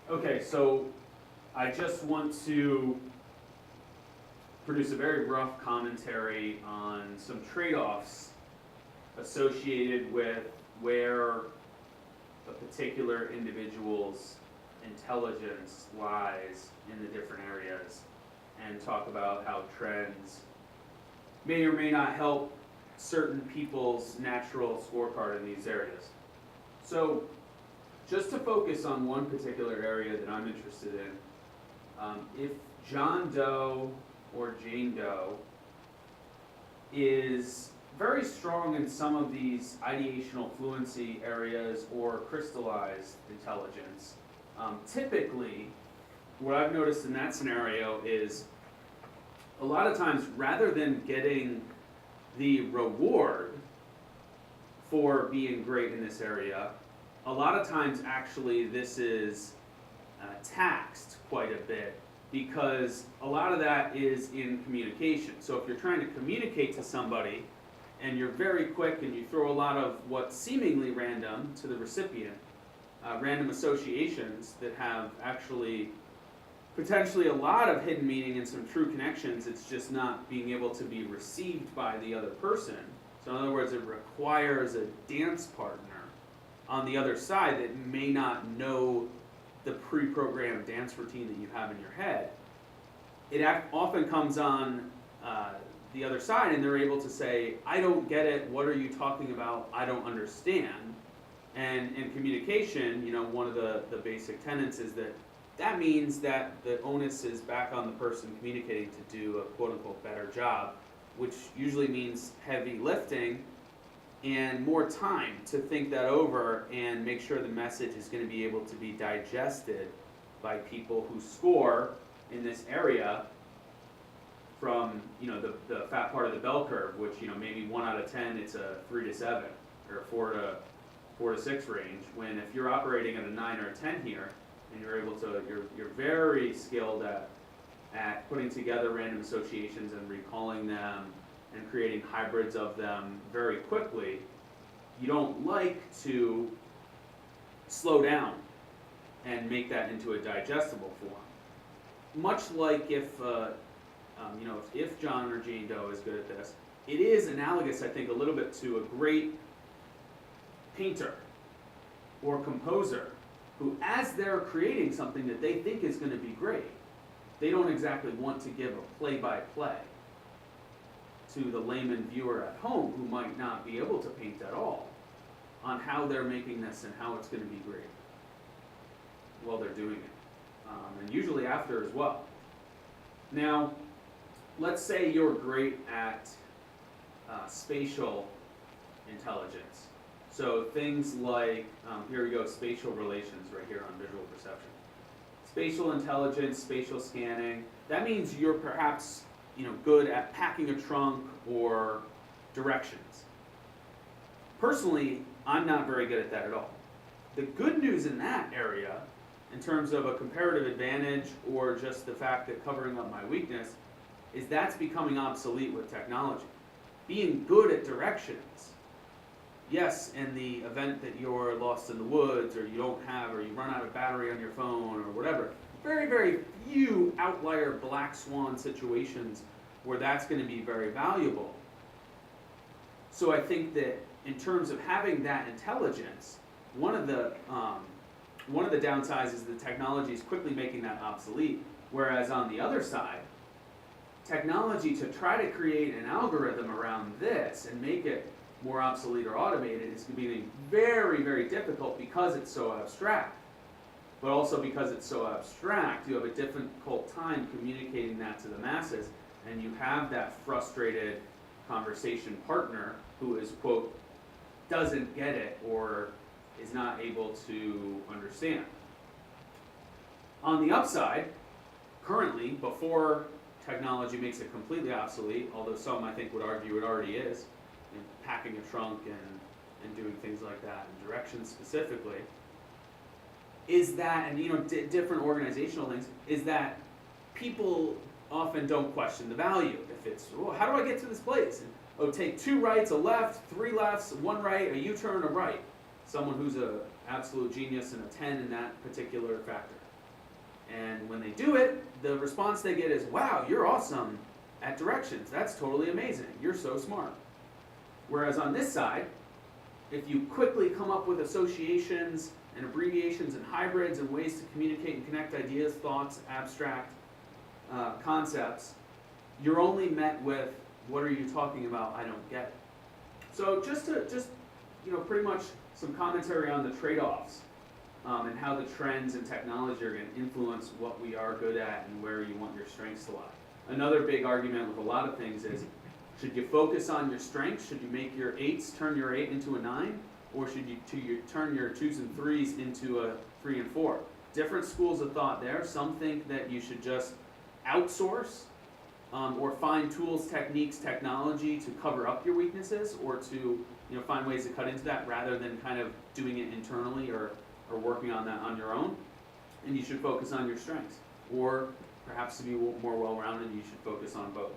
Okay, so I just want to produce a very rough commentary on some trade-offs associated with where a particular individual's intelligence lies in the different areas, and talk about how trends may or may not help certain people's natural scorecard in these areas. So, just to focus on one particular area that I'm interested in, if John Doe or Jane Doe is very strong in some of these ideational fluency areas or crystallized intelligence, typically, what I've noticed in that scenario is a lot of times rather than getting the reward for being great in this area, a lot of times actually this is taxed quite a bit because a lot of that is in communication. So if you're trying to communicate to somebody and you're very quick and you throw a lot of what's seemingly random to the recipient, random associations that have actually potentially a lot of hidden meaning and some true connections, it's just not being able to be received by the other person. So in other words, it requires a dance partner on the other side that may not know the pre-programmed dance routine that you have in your head. It often comes on the other side and they're able to say, I don't get it, what are you talking about, I don't understand. And in communication, one of the basic tenets is that means that the onus is back on the person communicating to do a quote-unquote better job, which usually means heavy lifting and more time to think that over and make sure the message is going to be able to be digested by people who score in this area from the fat part of the bell curve, which maybe 1 out of 10 it's a 3 to 7 or 4 to 6 range. When if you're operating at a 9 or a 10 here, and you're very skilled at putting together random associations and recalling them and creating hybrids of them very quickly, you don't like to slow down and make that into a digestible form. Much like if John or Jane Doe is good at this, it is analogous, I think, a little bit to a great painter or composer who, as they're creating something that they think is going to be great, they don't exactly want to give a play-by-play to the layman viewer at home who might not be able to paint at all on how they're making this and how it's going to be great while they're doing it, and usually after as well. Now, let's say you're great at spatial intelligence. So things like, here we go, spatial relations right here on visual perception. Spatial intelligence, spatial scanning, that means you're perhaps good at packing a trunk or directions. Personally, I'm not very good at that at all. The good news in that area, in terms of a comparative advantage or just the fact that covering up my weakness, is that's becoming obsolete with technology. Being good at directions, yes, in the event that you're lost in the woods or you run out of battery on your phone or whatever, very, very few outlier black swan situations where that's going to be very valuable. So I think that in terms of having that intelligence, one of the downsides is the technology is quickly making that obsolete, whereas on the other side, technology to try to create an algorithm around this and make it more obsolete or automated is going to be very, very difficult because it's so abstract. But also because it's so abstract, you have a difficult time communicating that to the masses, and you have that frustrated conversation partner who is, quote, doesn't get it or is not able to understand. On the upside, currently, before technology makes it completely obsolete, although some I think would argue it already is, in packing a trunk and doing things like that, and directions specifically, is that, and different organizational things, is that people often don't question the value. If it's, how do I get to this place? And, take 2 rights, a left, 3 lefts, 1 right, a U-turn, a right. Someone who's an absolute genius and a 10 in that particular factor. And when they do it, the response they get is, wow, you're awesome at directions. That's totally amazing. You're so smart. Whereas on this side, if you quickly come up with associations and abbreviations and hybrids and ways to communicate and connect ideas, thoughts, abstract concepts, you're only met with, what are you talking about? I don't get it. So just pretty much some commentary on the trade-offs and how the trends and technology are going to influence what we are good at and where you want your strengths to lie. Another big argument with a lot of things is, should you focus on your strengths? Should you make your 8s turn your 8 into a 9? Or should you turn your 2s and 3s into a 3 and 4? Different schools of thought there. Some think that you should just outsource or find tools, techniques, technology to cover up your weaknesses, or to find ways to cut into that rather than kind of doing it internally or working on that on your own. And you should focus on your strengths. Or perhaps to be more well-rounded, you should focus on both.